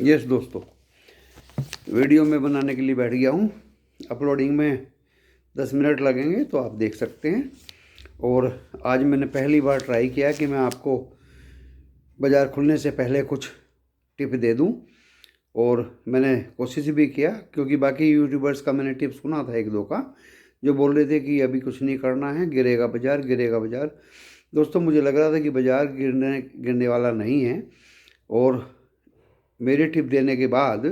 Yes दोस्तों, video में बनाने के लिए बैठ गया हूँ। अपलोडिंग में 10 मिनट लगेंगे तो आप देख सकते हैं। और आज मैंने पहली बार ट्राई किया कि मैं आपको बाज़ार खुलने से पहले कुछ टिप दे दूं। और मैंने कोशिश भी किया, क्योंकि बाकी यूट्यूबर्स का मैंने टिप सुना था एक दो का, जो बोल रहे थे कि अभी कुछ नहीं करना है, गिरेगा बाज़ार गिरेगा बाज़ार। दोस्तों, मुझे लग रहा था कि बाज़ार गिरने वाला नहीं है। और मेरे टिप देने के बाद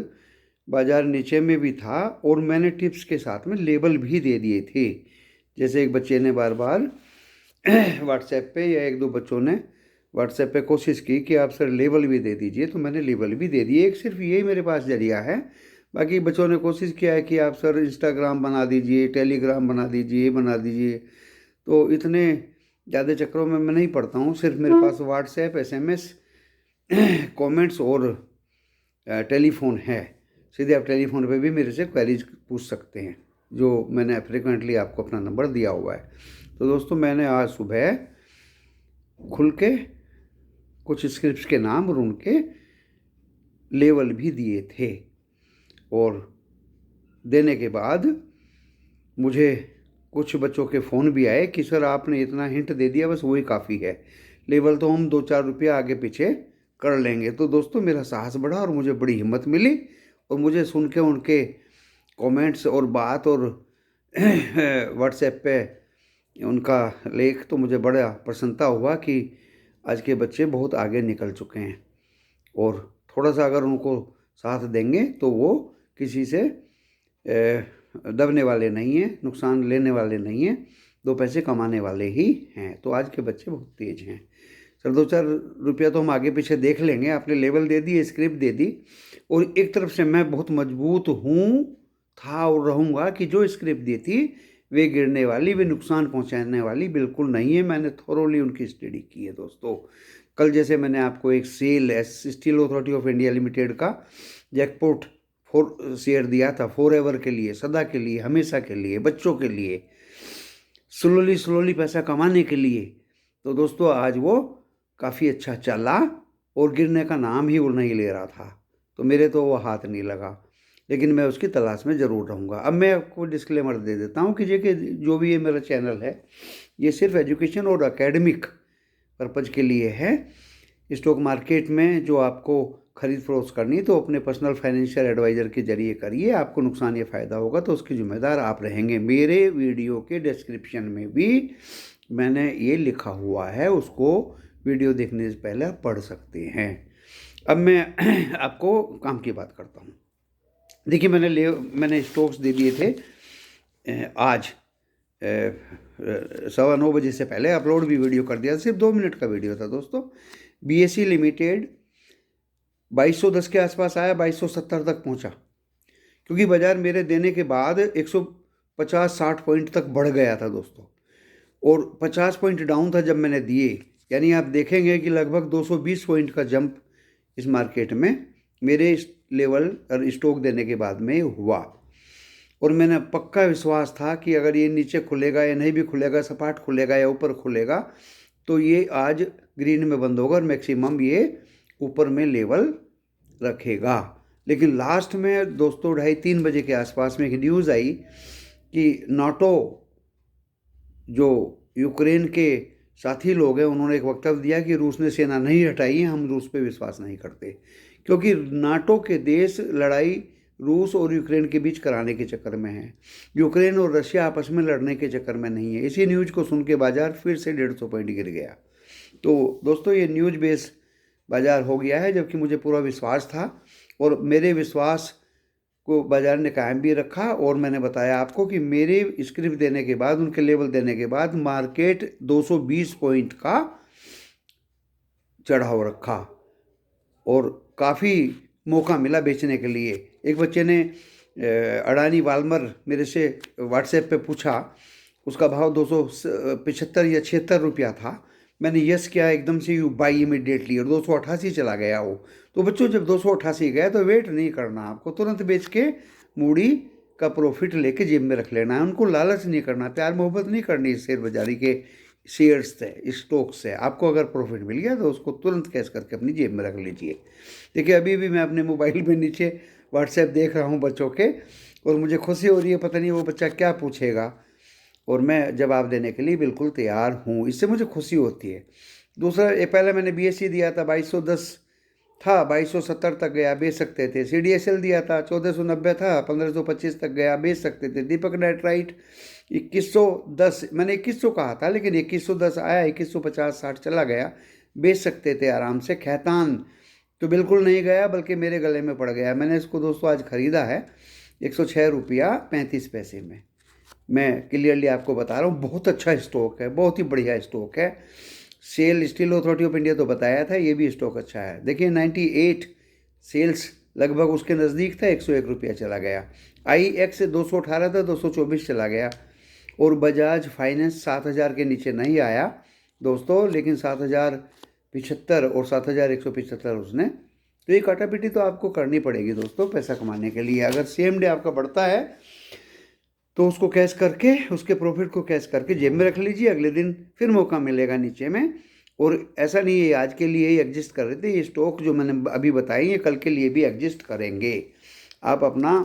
बाज़ार नीचे में भी था, और मैंने टिप्स के साथ में लेबल भी दे दिए थे। जैसे एक बच्चे ने बार बार व्हाट्सएप पे, या एक दो बच्चों ने व्हाट्सएप पे कोशिश की कि आप सर लेबल भी दे दीजिए, तो मैंने लेबल भी दे दिए। एक सिर्फ यही मेरे पास जरिया है। बाकी बच्चों ने कोशिश किया है कि आप सर इंस्टाग्राम बना दीजिए, टेलीग्राम बना दीजिए, बना दीजिए। तो इतने ज़्यादा चक्करों में मैं नहीं पढ़ता हूँ। सिर्फ मेरे पास व्हाट्सएप, SMS, कमेंट्स और टेलीफोन है। सीधे आप टेलीफोन पे भी मेरे से क्वेरीज पूछ सकते हैं, जो मैंने फ्रिक्वेंटली आपको अपना नंबर दिया हुआ है। तो दोस्तों, मैंने आज सुबह खुल के कुछ स्क्रिप्ट्स के नाम और उनके लेवल भी दिए थे। और देने के बाद मुझे कुछ बच्चों के फ़ोन भी आए कि सर आपने इतना हिंट दे दिया, बस वही काफ़ी है, लेवल तो हम 2-4 रुपया आगे पीछे कर लेंगे। तो दोस्तों, मेरा साहस बढ़ा और मुझे बड़ी हिम्मत मिली। और मुझे सुन के उनके कमेंट्स और बात और व्हाट्सएप पे उनका लेख, तो मुझे बड़ा प्रसन्नता हुआ कि आज के बच्चे बहुत आगे निकल चुके हैं। और थोड़ा सा अगर उनको साथ देंगे तो वो किसी से दबने वाले नहीं हैं, नुकसान लेने वाले नहीं हैं, 2 पैसे कमाने वाले ही हैं। तो आज के बच्चे बहुत तेज हैं। सर 2-4 रुपया तो हम आगे पीछे देख लेंगे। आपने लेवल दे दी, स्क्रिप्ट दे दी, और एक तरफ से मैं बहुत मजबूत था और रहूँगा कि जो स्क्रिप्ट दी थी वे गिरने वाली, वे नुकसान पहुंचाने वाली बिल्कुल नहीं है। मैंने थोरोली उनकी स्टडी की है दोस्तों। कल जैसे मैंने आपको एक SAIL steel authority of India limited का जैकपॉट शेयर दिया था, फॉरएवर के लिए, सदा के लिए, हमेशा के लिए, बच्चों के लिए, स्लोली पैसा कमाने के लिए। तो दोस्तों, आज वो काफ़ी अच्छा चला और गिरने का नाम ही वो नहीं ले रहा था। तो मेरे तो वो हाथ नहीं लगा, लेकिन मैं उसकी तलाश में ज़रूर रहूँगा। अब मैं आपको डिस्क्लेमर दे देता हूँ कि जो भी ये मेरा चैनल है, ये सिर्फ एजुकेशन और एकेडमिक पर्पज़ के लिए है। स्टॉक मार्केट में जो आपको खरीद फरोख्त करनी है तो अपने पर्सनल फाइनेंशियल एडवाइज़र के जरिए करिए। आपको नुकसान या फ़ायदा होगा तो उसकी जिम्मेदार आप रहेंगे। मेरे वीडियो के डिस्क्रिप्शन में भी मैंने ये लिखा हुआ है, उसको वीडियो देखने से पहले आप पढ़ सकते हैं। अब मैं आपको काम की बात करता हूँ। देखिए, मैंने स्टॉक्स दे दिए थे आज 9:15 बजे से पहले, अपलोड भी वीडियो कर दिया। सिर्फ 2 मिनट का वीडियो था दोस्तों। BSE लिमिटेड 2210 के आसपास आया, 2270 तक पहुंचा, क्योंकि बाज़ार मेरे देने के बाद 150-60 पॉइंट तक बढ़ गया था दोस्तों। और 50 पॉइंट डाउन था जब मैंने दिए। यानी आप देखेंगे कि लगभग 220 पॉइंट का जंप इस मार्केट में मेरे लेवल और स्टॉक देने के बाद में हुआ। और मैंने पक्का विश्वास था कि अगर ये नीचे खुलेगा या नहीं भी खुलेगा, सपाट खुलेगा या ऊपर खुलेगा, तो ये आज ग्रीन में बंद होगा और मैक्सिमम ये ऊपर में लेवल रखेगा। लेकिन लास्ट में दोस्तों 2:30-3 बजे के आसपास में एक न्यूज़ आई कि नाटो, जो यूक्रेन के साथी लोग हैं, उन्होंने एक वक्तव्य दिया कि रूस ने सेना नहीं हटाई है, हम रूस पे विश्वास नहीं करते। क्योंकि नाटो के देश लड़ाई रूस और यूक्रेन के बीच कराने के चक्कर में है। यूक्रेन और रशिया आपस में लड़ने के चक्कर में नहीं है। इसी न्यूज़ को सुन के बाजार फिर से 150 पॉइंट गिर गया। तो दोस्तों, ये न्यूज़ बेस बाजार हो गया है, जबकि मुझे पूरा विश्वास था। और मेरे विश्वास को बाजार ने कायम भी रखा। और मैंने बताया आपको कि मेरे स्क्रिप्ट देने के बाद, उनके लेवल देने के बाद, मार्केट 220 पॉइंट का चढ़ाव रखा और काफ़ी मौका मिला बेचने के लिए। एक बच्चे ने अडानी वालमर मेरे से व्हाट्सएप पे पूछा, उसका भाव 275 या 76 रुपया था। मैंने यस किया, एकदम से यू बाई इमीडिएटली, और 288 चला गया वो। तो बच्चों, जब 288 गया तो वेट नहीं करना, आपको तुरंत बेच के मूड़ी का प्रॉफिट लेके जेब में रख लेना है। उनको लालच नहीं करना, प्यार मोहब्बत नहीं करनी शेयर बाजारी के शेयर्स से, स्टॉक से आपको अगर प्रॉफिट मिल गया तो उसको तुरंत कैश करके अपनी जेब में रख लीजिए। देखिए अभी भी मैं अपने मोबाइल में नीचे व्हाट्सएप देख रहा हूँ बच्चों के, और मुझे खुशी हो रही है, पता नहीं वो बच्चा क्या पूछेगा, और मैं जवाब देने के लिए बिल्कुल तैयार हूँ। इससे मुझे खुशी होती है। दूसरा, ये पहले मैंने बीएससी दिया था, 2210 था, 2270 तक गया, बेच सकते थे। CDSL दिया था, 1490 था, 1525 तक गया, बेच सकते थे। दीपक नाइट्राइट 2110, मैंने 2100 कहा था लेकिन 2110 आया, 2150-60 चला गया, बेच सकते थे आराम से। खैतान तो बिल्कुल नहीं गया, बल्कि मेरे गले में पड़ गया। मैंने इसको दोस्तों आज ख़रीदा है 106 रुपया 35 पैसे में। मैं क्लियरली आपको बता रहा हूँ, बहुत अच्छा स्टॉक है, बहुत ही बढ़िया स्टॉक है। SAIL steel authority of India तो बताया था, ये भी स्टॉक अच्छा है। देखिए 98 सेल्स लगभग उसके नज़दीक था, 101 रुपया चला गया। IX 218 था, 224 चला गया। और बजाज फाइनेंस 7000 के नीचे नहीं आया दोस्तों, लेकिन 7075 और 7175 उसने। तो ये काटापीटी तो आपको करनी पड़ेगी दोस्तों पैसा कमाने के लिए। अगर सेम डे आपका बढ़ता है तो उसको कैश करके, उसके प्रॉफिट को कैश करके जेब में रख लीजिए, अगले दिन फिर मौका मिलेगा नीचे में। और ऐसा नहीं है आज के लिए ही एग्जिस्ट कर रहे थे, ये स्टॉक जो मैंने अभी बताई है कल के लिए भी एग्जिस्ट करेंगे। आप अपना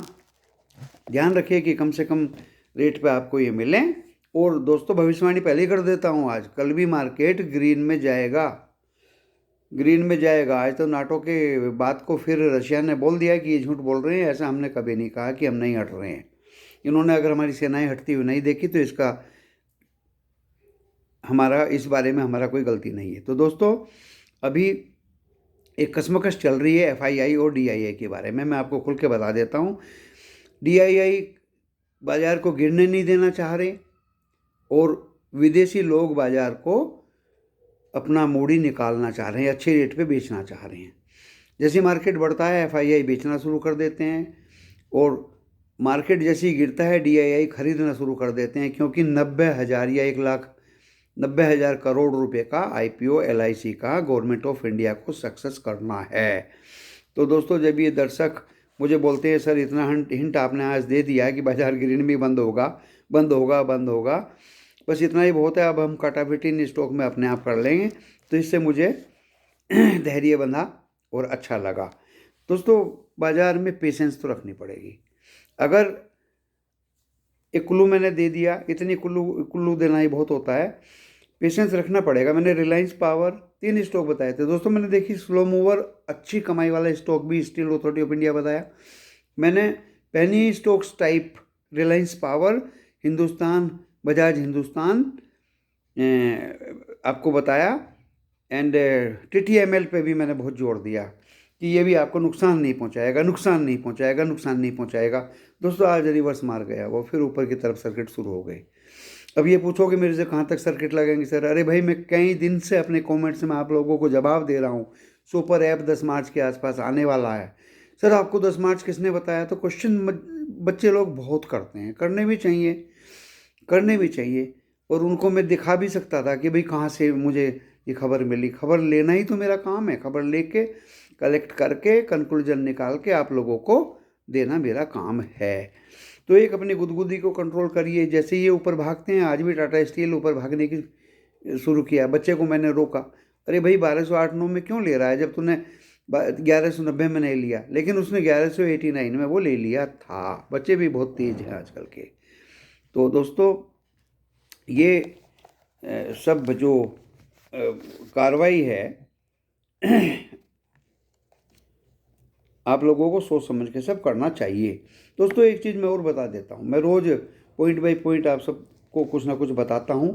ध्यान रखिए कि कम से कम रेट पे आपको ये मिलें। और दोस्तों भविष्यवाणी पहले ही कर देता हूँ, आज कल भी मार्केट ग्रीन में जाएगा, ग्रीन में जाएगा। आज तो नाटो के बात को फिर रशिया ने बोल दिया कि ये झूठ बोल रहे हैं, ऐसा हमने कभी नहीं कहा कि हम नहीं हट रहे हैं। इन्होंने अगर हमारी सेनाएं हटती हुई नहीं देखी तो इसका हमारा, इस बारे में हमारा कोई गलती नहीं है। तो दोस्तों अभी एक कशमकश चल रही है FII और DII के बारे में, मैं आपको खुल के बता देता हूँ। DII बाज़ार को गिरने नहीं देना चाह रहे, और विदेशी लोग बाज़ार को अपना मूड़ी निकालना चाह रहे हैं, अच्छे रेट पे बेचना चाह रहे हैं। जैसे मार्केट बढ़ता है FII बेचना शुरू कर देते हैं, और मार्केट जैसे ही गिरता है DII खरीदना शुरू कर देते हैं, क्योंकि 90,000 या 1,90,000 करोड़ रुपए का IPO LIC का गवर्नमेंट ऑफ इंडिया को सक्सेस करना है। तो दोस्तों जब ये दर्शक मुझे बोलते हैं सर इतना हिंट आपने आज दे दिया कि बाजार गिरने में बंद होगा, बंद होगा, बंद होगा, बस इतना ही बहुत है, अब हम काटापीटी इन स्टॉक में अपने आप कर लेंगे, तो इससे मुझे धैर्य बंधा और अच्छा लगा। दोस्तों बाज़ार में पेशेंस तो रखनी पड़ेगी। अगर एक कुल्लू मैंने दे दिया, इतनी कुल्लू देना ही बहुत होता है, पेशेंस रखना पड़ेगा। मैंने रिलायंस पावर 3 स्टॉक बताए थे दोस्तों, मैंने देखी स्लो मूवर अच्छी कमाई वाला स्टॉक भी स्टील अथॉरिटी ऑफ इंडिया बताया। मैंने penny stocks type Reliance power, Hindustan, Bajaj Hindustan आपको बताया, एंड TTML पे भी मैंने बहुत जोर दिया कि ये भी आपको नुकसान नहीं पहुंचाएगा, नुकसान नहीं पहुंचाएगा, नुकसान नहीं पहुंचाएगा। दोस्तों आज रिवर्स मार गया वो, फिर ऊपर की तरफ सर्किट शुरू हो गई। अब ये पूछोगे मेरे से कहाँ तक सर्किट लगेंगे सर? अरे भाई मैं कई दिन से अपने कमेंट्स में आप लोगों को जवाब दे रहा हूँ। सुपर ऐप 10 मार्च के आसपास आने वाला है। सर आपको 10 मार्च किसने बताया? तो क्वेश्चन बच्चे लोग बहुत करते हैं, करने भी चाहिए, करने भी चाहिए। और उनको मैं दिखा भी सकता था कि भाई कहाँ से मुझे ये खबर मिली। खबर लेना ही तो मेरा काम है, खबर लेके कलेक्ट करके कंक्लूजन निकाल के आप लोगों को देना मेरा काम है। तो एक अपनी गुदगुदी को कंट्रोल करिए। जैसे ये ऊपर भागते हैं, आज भी टाटा स्टील ऊपर भागने की शुरू किया। बच्चे को मैंने रोका, अरे भाई 1208-9 में क्यों ले रहा है जब तूने 1190 में नहीं लिया? लेकिन उसने 1189 में वो ले लिया था। बच्चे भी बहुत तेज हैं आजकल के। तो दोस्तों ये सब जो कार्रवाई है आप लोगों को सोच समझ के सब करना चाहिए। दोस्तों एक चीज़ मैं और बता देता हूँ, मैं रोज़ पॉइंट बाय पॉइंट आप सबको कुछ ना कुछ बताता हूँ।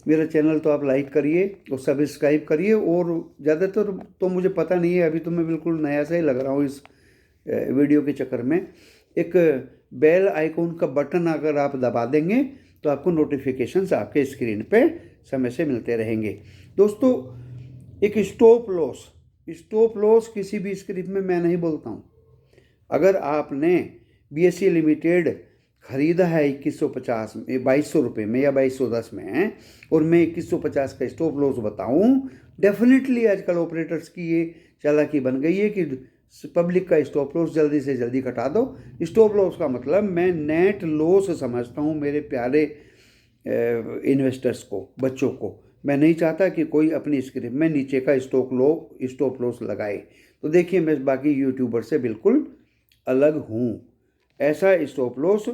मेरा चैनल तो आप लाइक करिए और सब्सक्राइब करिए। और ज़्यादातर तो मुझे पता नहीं है, अभी तो मैं बिल्कुल नया सा ही लग रहा हूँ इस वीडियो के चक्कर में। एक बेल आइकॉन का बटन अगर आप दबा देंगे तो आपको नोटिफिकेशंस आपके स्क्रीन पे समय से मिलते रहेंगे। दोस्तों एक स्टॉप लॉस किसी भी स्क्रिप्ट में मैं नहीं बोलता हूँ। अगर आपने BSE लिमिटेड ख़रीदा है 2150 में, 2200 रुपये में या 2210 में, और मैं 2150 का स्टॉप लॉस बताऊँ, डेफिनेटली आजकल ऑपरेटर्स की ये चालाकी बन गई है कि पब्लिक का स्टॉप लॉस जल्दी से जल्दी कटा दो। स्टॉप लॉस का मतलब मैं नेट लॉस समझता हूँ मेरे प्यारे इन्वेस्टर्स को, बच्चों को। मैं नहीं चाहता कि कोई अपनी स्क्रिप्ट में नीचे का स्टॉप लॉस लगाए। तो देखिए मैं बाकी यूट्यूबर से बिल्कुल अलग हूँ। ऐसा स्टॉप लॉस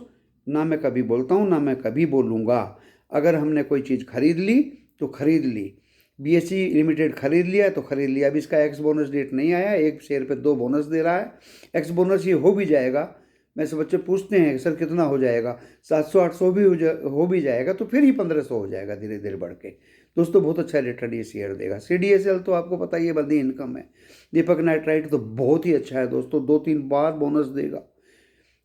ना मैं कभी बोलता हूँ ना मैं कभी बोलूँगा। अगर हमने कोई चीज़ खरीद ली तो खरीद ली, बीएसई लिमिटेड खरीद लिया तो खरीद लिया। अभी इसका एक्स बोनस डेट नहीं आया, एक शेयर पे 2 बोनस दे रहा है। एक्स बोनस ये हो भी जाएगा, मैं से बच्चे पूछते हैं सर कितना हो जाएगा, 700-800 भी हो भी जाएगा तो फिर ही 1500 हो जाएगा धीरे धीरे बढ़ के। दोस्तों बहुत अच्छा रिटर्न ये शेयर देगा। CDSL तो आपको पता ही है बंदी इनकम है। दीपक नाइट्राइट तो बहुत ही अच्छा है दोस्तों, 2-3 बार बोनस देगा,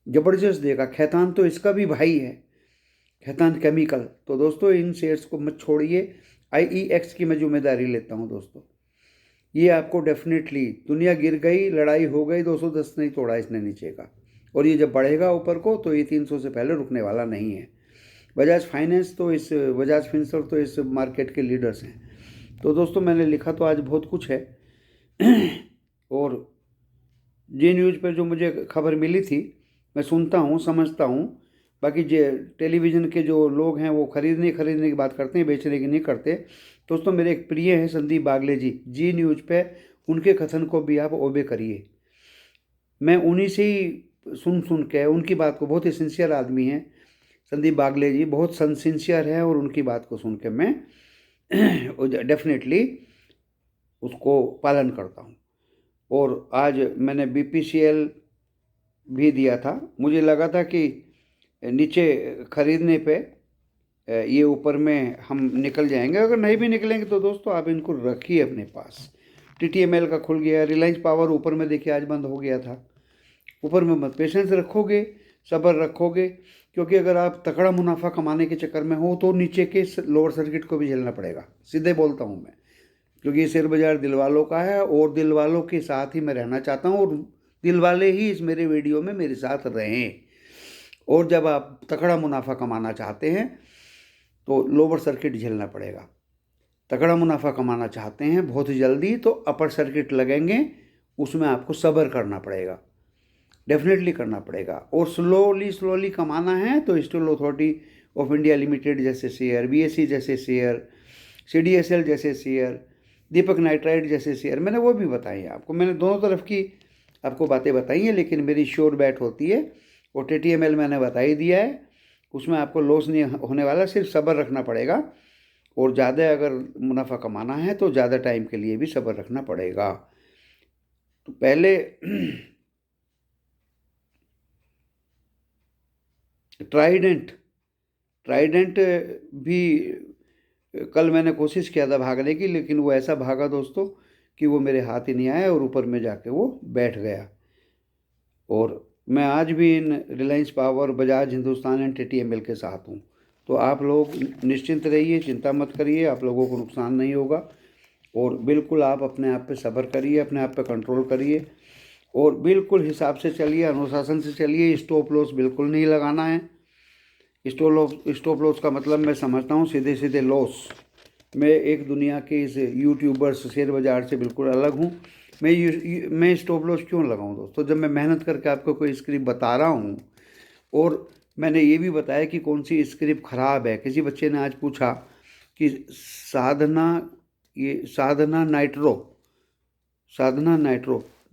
ज़बरदस्त देगा। खैतान तो इसका भी भाई है, खैतान केमिकल। तो दोस्तों इन शेयर्स को मत छोड़िए। IEX की मैं जिम्मेदारी लेता हूँ दोस्तों, ये आपको डेफिनेटली, दुनिया गिर गई, लड़ाई हो गई, 210 नहीं तोड़ा इसने नीचे का, और ये जब बढ़ेगा ऊपर को तो ये 300 से पहले रुकने वाला नहीं है। बजाज फिंसर्व तो इस मार्केट के लीडर्स हैं। तो दोस्तों मैंने लिखा तो आज बहुत कुछ है और जी न्यूज़ पर जो मुझे खबर मिली थी मैं सुनता हूँ समझता हूँ। बाकी जो टेलीविज़न के जो लोग हैं वो खरीदने की बात करते हैं, बेचने की नहीं करते। दोस्तों मेरे एक प्रिय हैं संदीप बागले जी न्यूज़ पे, उनके कथन को भी आप ओबे करिए। मैं उन्हीं से ही सुन के उनकी बात को, बहुत ही सिंसियर आदमी हैं संदीप बागले जी, बहुत सिंसियर है, और उनकी बात को सुन के मैं डेफिनेटली उसको पालन करता हूँ। और आज मैंने BPCL भी दिया था, मुझे लगा था कि नीचे खरीदने पे ये ऊपर में हम निकल जाएंगे। अगर नहीं भी निकलेंगे तो दोस्तों आप इनको रखिए अपने पास। TTML का खुल गया, रिलायंस पावर ऊपर में देखिए आज बंद हो गया था। ऊपर में मत, पेशेंस रखोगे, सब्र रखोगे, क्योंकि अगर आप तगड़ा मुनाफा कमाने के चक्कर में हो तो नीचे के लोअर सर्किट को भी झेलना पड़ेगा, सीधे बोलता हूँ मैं, क्योंकि ये शेयर बाजार दिल वालों का है और दिल वालों के साथ ही मैं रहना चाहता हूँ, और दिल वाले ही इस मेरे वीडियो में मेरे साथ रहें। और जब आप तगड़ा मुनाफा कमाना चाहते हैं तो लोअर सर्किट झेलना पड़ेगा। तगड़ा मुनाफा कमाना चाहते हैं बहुत ही जल्दी तो अपर सर्किट लगेंगे, उसमें आपको सब्र करना पड़ेगा, डेफिनेटली करना पड़ेगा। और स्लोली कमाना है तो steel authority of India limited जैसे शेयर, BSE जैसे शेयर, CDSL जैसे शेयर, दीपक नाइट्राइट जैसे शेयर, मैंने वो भी बताई है आपको। मैंने दोनों तरफ की आपको बातें बताई हैं, लेकिन मेरी श्योर बैट होती है। और TTML मैंने बता ही दिया है, उसमें आपको लॉस नहीं होने वाला, सिर्फ सब्र रखना पड़ेगा। और ज़्यादा अगर मुनाफा कमाना है तो ज़्यादा टाइम के लिए भी सब्र रखना पड़ेगा। तो पहले ट्राइडेंट भी कल मैंने कोशिश किया था भागने की, लेकिन वो ऐसा भागा दोस्तों कि वो मेरे हाथ ही नहीं आया और ऊपर में जाके वो बैठ गया। और मैं आज भी इन Reliance power, Bajaj Hindustan and TTML के साथ हूँ। तो आप लोग निश्चिंत रहिए, चिंता मत करिए, आप लोगों को नुकसान नहीं होगा। और बिल्कुल आप अपने आप पे सब्र करिए, अपने आप पे कंट्रोल करिए, और बिल्कुल हिसाब से चलिए, अनुशासन से चलिए। स्टॉप लॉस बिल्कुल नहीं लगाना है। स्टॉप लॉस का मतलब मैं समझता हूँ सीधे सीधे लॉस। मैं एक दुनिया के इस यूट्यूबर्स शेयर बाज़ार से बिल्कुल अलग हूँ। मैं स्टॉप लॉस क्यों लगाऊं दोस्तों, जब मैं मेहनत करके आपको कोई स्क्रिप्ट बता रहा हूँ, और मैंने ये भी बताया कि कौन सी स्क्रिप्ट ख़राब है। किसी बच्चे ने आज पूछा कि साधना नाइट्रो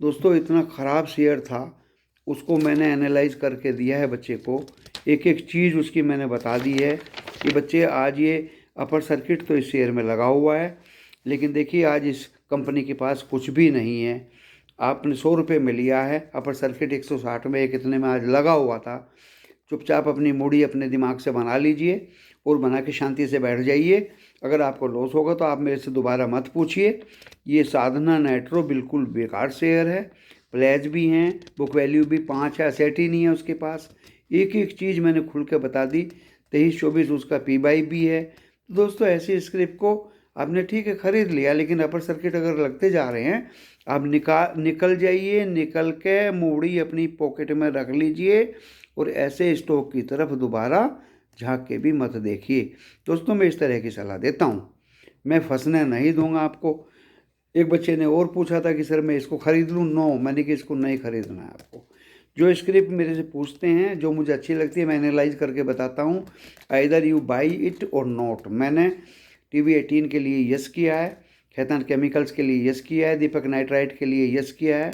दोस्तों इतना ख़राब शेयर था, उसको मैंने एनालाइज करके दिया है बच्चे को, एक एक चीज़ उसकी मैंने बता दी है कि बच्चे आज ये अपर सर्किट तो इस शेयर में लगा हुआ है, लेकिन देखिए आज इस कंपनी के पास कुछ भी नहीं है। आपने 100 रुपये में लिया है, अपर सर्किट 160 में, कितने में आज लगा हुआ था। चुपचाप अपनी मूडी अपने दिमाग से बना लीजिए और बना के शांति से बैठ जाइए। अगर आपको लॉस होगा तो आप मेरे से दोबारा मत पूछिए। ये साधना नाइट्रो बिल्कुल बेकार शेयर है, प्लेज भी हैं, बुक वैल्यू भी 5 है, असेट ही नहीं है उसके पास। एक एक चीज़ मैंने खुल के बता दी। 23-24 उसका P/E भी है। तो दोस्तों ऐसी स्क्रिप्ट को आपने ठीक है ख़रीद लिया, लेकिन अपर सर्किट अगर लगते जा रहे हैं, आप निकल जाइए, निकल के मूड़ी अपनी पॉकेट में रख लीजिए और ऐसे स्टॉक की तरफ दोबारा झांक के भी मत देखिए। दोस्तों मैं इस तरह की सलाह देता हूँ, मैं फंसने नहीं दूंगा आपको। एक बच्चे ने और पूछा था कि सर मैं इसको ख़रीद लूँ, नो, मैंने कि इसको नहीं ख़रीदना है आपको। जो स्क्रिप्ट मेरे से पूछते हैं, जो मुझे अच्छी लगती है, मैं एनालाइज करके बताता हूँ, आइदर यू बाई इट और नॉट। मैंने TV18 के लिए यस किया है, खैतान केमिकल्स के लिए यस किया है, दीपक नाइट्राइट के लिए यस किया है।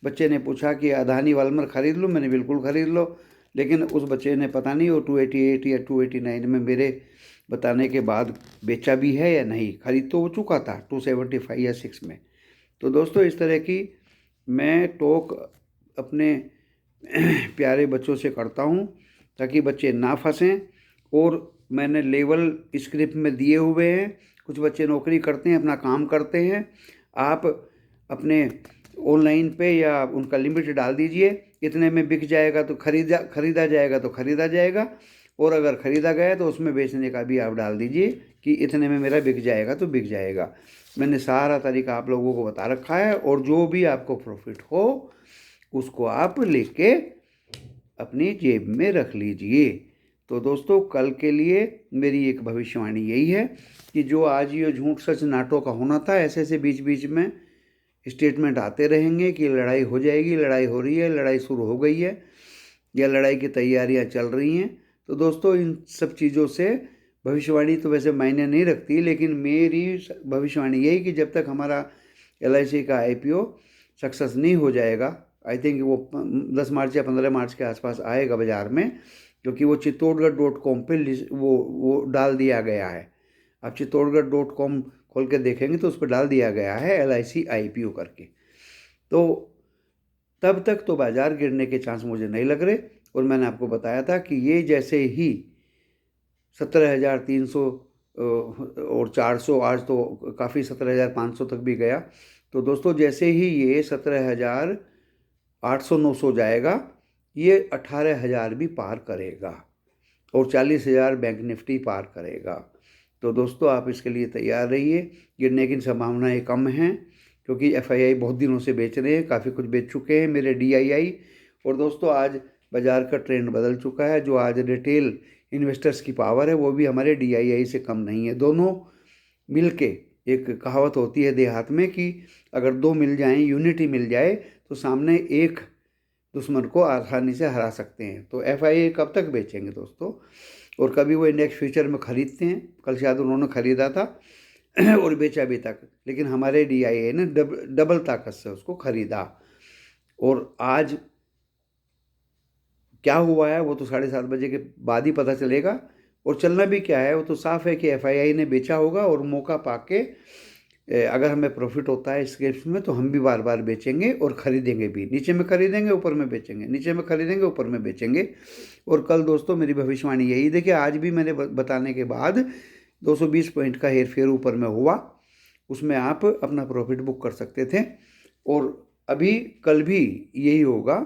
बच्चे ने पूछा कि अदानी वालमर ख़रीद लूँ, मैंने बिल्कुल ख़रीद लो, लेकिन उस बच्चे ने पता नहीं वो 288 या 289 में मेरे बताने के बाद बेचा भी है या नहीं। ख़रीद तो हो चुका था 275 या 6 में। तो दोस्तों इस तरह की मैं टॉक अपने प्यारे बच्चों से करता हूँ ताकि बच्चे ना फंसें। और मैंने लेवल स्क्रिप्ट में दिए हुए हैं, कुछ बच्चे नौकरी करते हैं, अपना काम करते हैं। आप अपने ऑनलाइन पे या उनका लिमिट डाल दीजिए, इतने में बिक जाएगा तो खरीदा जाएगा तो ख़रीदा जाएगा, और अगर ख़रीदा गया तो उसमें बेचने का भी आप डाल दीजिए कि इतने में मेरा बिक जाएगा तो बिक जाएगा। मैंने सारा तरीका आप लोगों को बता रखा है, और जो भी आपको प्रॉफिट हो उसको आप लेके अपनी जेब में रख लीजिए। तो दोस्तों कल के लिए मेरी एक भविष्यवाणी यही है कि जो आज ये झूठ सच नाटों का होना था, ऐसे ऐसे बीच बीच में स्टेटमेंट आते रहेंगे कि लड़ाई हो जाएगी, लड़ाई हो रही है, लड़ाई शुरू हो गई है, या लड़ाई की तैयारियां चल रही हैं। तो दोस्तों इन सब चीज़ों से भविष्यवाणी तो वैसे मायने नहीं रखती, लेकिन मेरी भविष्यवाणी यही कि जब तक हमारा LIC का IPO सक्सेस नहीं हो जाएगा, आई थिंक वो 10 मार्च या 15 मार्च के आसपास आएगा बाज़ार में, क्योंकि वो चित्तौड़गढ़.com पे वो डाल दिया गया है। आप चित्तौड़गढ़.com खोल के देखेंगे तो उस पर डाल दिया गया है LIC IPO करके। तो तब तक तो बाज़ार गिरने के चांस मुझे नहीं लग रहे। और मैंने आपको बताया था कि ये जैसे ही 17,300 और 400, आज तो काफ़ी 17,500 तक भी गया। तो दोस्तों जैसे ही ये 17,800-900 जाएगा, ये 18,000 भी पार करेगा और 40,000 बैंक निफ्टी पार करेगा। तो दोस्तों आप इसके लिए तैयार रहिए। गिरने की संभावनाएं कम हैं क्योंकि FII बहुत दिनों से बेच रहे हैं, काफ़ी कुछ बेच चुके हैं मेरे DII। और दोस्तों आज बाज़ार का ट्रेंड बदल चुका है। जो आज रिटेल इन्वेस्टर्स की पावर है वो भी हमारे DII से कम नहीं है। दोनों मिलके, एक कहावत होती है देहात में कि अगर दो मिल जाएं, यूनिटी मिल जाए, तो सामने एक दुश्मन को आसानी से हरा सकते हैं। तो FII कब तक बेचेंगे दोस्तों? और कभी वो इंडेक्स फ्यूचर में ख़रीदते हैं, कल शायद उन्होंने ख़रीदा था और बेचा भी तक, लेकिन हमारे DII ने डबल ताकत से उसको ख़रीदा। और आज क्या हुआ है वो तो 7:30 बजे के बाद ही पता चलेगा। और चलना भी क्या है वो तो साफ़ है कि FII ने बेचा होगा, और मौका पाके अगर हमें प्रॉफिट होता है इस केस में तो हम भी बार बार बेचेंगे और ख़रीदेंगे भी। नीचे में खरीदेंगे, ऊपर में बेचेंगे, नीचे में खरीदेंगे, ऊपर में बेचेंगे। और कल दोस्तों मेरी भविष्यवाणी यही देखिए, आज भी मैंने बताने के बाद 220 पॉइंट का हेर फेर ऊपर में हुआ, उसमें आप अपना प्रॉफिट बुक कर सकते थे। और अभी कल भी यही होगा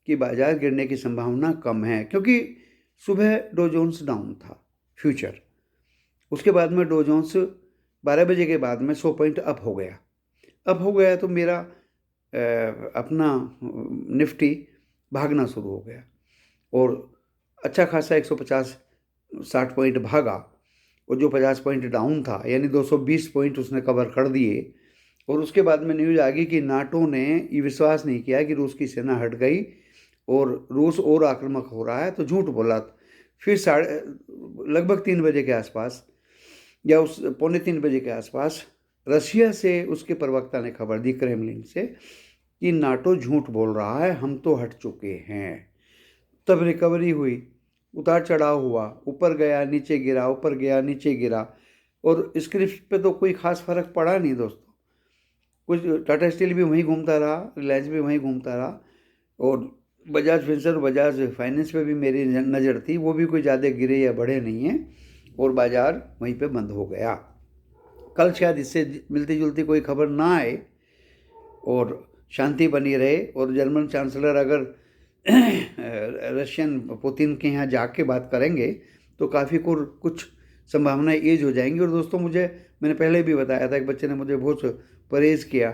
कि बाज़ार गिरने की संभावना कम है, क्योंकि सुबह डो जोन्स डाउन था फ्यूचर, उसके बाद में डो जोन्स 12 बजे के बाद में 100 पॉइंट अप हो गया तो मेरा अपना निफ्टी भागना शुरू हो गया और अच्छा खासा 150-60 पॉइंट भागा, और जो 50 पॉइंट डाउन था यानी 220 पॉइंट उसने कवर कर दिए। और उसके बाद में न्यूज़ आ गई कि नाटो ने ये विश्वास नहीं किया कि रूस की सेना हट गई और रूस और आक्रामक हो रहा है, तो झूठ बोला। फिर लगभग 3 बजे के आसपास या उस 2:45 बजे के आसपास रशिया से उसके प्रवक्ता ने खबर दी, क्रेमलिन से, कि नाटो झूठ बोल रहा है, हम तो हट चुके हैं। तब रिकवरी हुई, उतार चढ़ाव हुआ, ऊपर गया नीचे गिरा, ऊपर गया नीचे गिरा, और स्क्रिप्ट पे तो कोई ख़ास फ़र्क पड़ा नहीं दोस्तों। कुछ टाटा स्टील भी वहीं घूमता रहा, रिलायंस भी वहीं घूमता रहा, और बजाज फिंसर, बजाज फाइनेंस पे भी मेरी नज़र थी, वो भी कोई ज़्यादा गिरे या बढ़े नहीं हैं, और बाज़ार वहीं पे बंद हो गया। कल शायद इससे मिलती जुलती कोई खबर ना आए और शांति बनी रहे, और जर्मन चांसलर अगर रशियन पुतिन के यहाँ जाके बात करेंगे तो काफ़ी कुछ संभावनाएं एज हो जाएंगी। और दोस्तों मैंने पहले भी बताया था, एक बच्चे ने मुझे बहुत परहेज़ किया,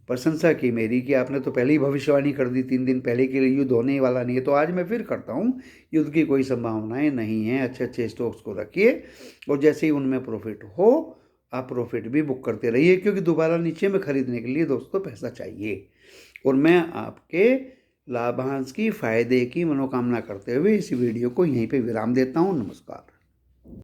प्रशंसा की मेरी, कि आपने तो पहले ही भविष्यवाणी कर दी 3 दिन पहले कि युद्ध होने वाला नहीं है। तो आज मैं फिर करता हूँ, युद्ध की कोई संभावनाएं नहीं हैं। अच्छे अच्छे स्टॉक्स को रखिए, और जैसे ही उनमें प्रॉफिट हो आप प्रॉफिट भी बुक करते रहिए, क्योंकि दोबारा नीचे में खरीदने के लिए दोस्तों पैसा चाहिए। और मैं आपके लाभांश की, फ़ायदे की मनोकामना करते हुए इस वीडियो को यहीं पे विराम देता हूँ। नमस्कार।